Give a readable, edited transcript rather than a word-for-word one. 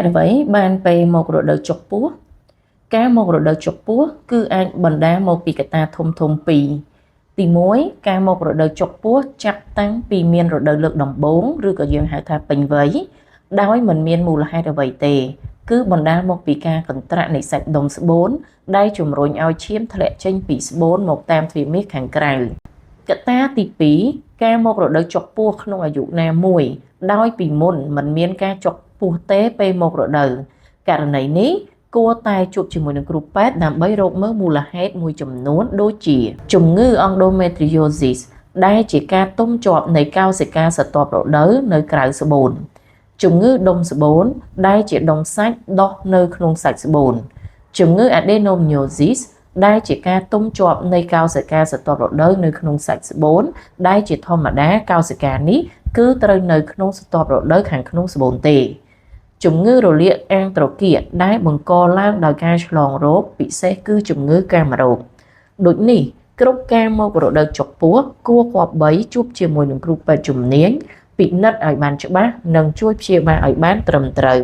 អ្វីបានពេលមករដូវចុកពោះការមករដូវចុកពោះគឺអាចបណ្ដាលមកពីកត្តាធំពីរទី1ការមករដូវចុកពោះចាប់តាំងពីមានរដូវលើកដំបូងឬក៏យើងហៅថាពេញវ័យដោយមិនមានមូលហេតុអ្វីទេគឺបណ្ដាលមកពីការកន្ត្រាក់នៃសាច់ដុំស្បូនដែលជំរុញឲ្យឈាមធ្លាក់ចេញពីស្បូនមកតាមទ្វារមាសខាងក្រៅកត្តាទី2ការមករដូវចុកពោះក្នុងអាយុណាមួយដោយពីមុនមិនមានការចុកពោះទេពេលមករដូវករណីនេះគួរតែជួបជាមួយនឹងគ្រូពេទ្យដើម្បីរកមើលមូលហេតុមួយចំនួនដូចជាជំងឺ endometriosis ដែលជាការទុំជាប់នៃកោសិកាស្រទាប់រដូវនៅក្រៅស្បូនជំងឺដុំស្បូនដែលជាដុំសាច់ដុះនៅក្នុងសាច់ស្បូនជំងឺ adenomyosis ដែលជាការទុំជាប់នៃកោសិកាស្រទាប់រដូវនៅក្នុងសាច់ស្បូនដែលជាធម្មតាកោសិកានេះគឺត្រូវនៅក្នុងស្រទាប់រដូវខាងក្នុងស្បូនទេជំងឺរលាកអាងត្រគាកដែលបង្កឡើងដោយការឆ្លងរោគពិសេសគឺជំងឺកាមរោគដូចនេះគ្រប់ការមករដូវចុកពោះគួរគប្បីជួបជាមួយនឹងគ្រូពេទ្យជំនាញពិនិត្យឲ្យបានច្បាស់និងជួយព្យាបាលឲ្យបានត្រឹមត្រូវ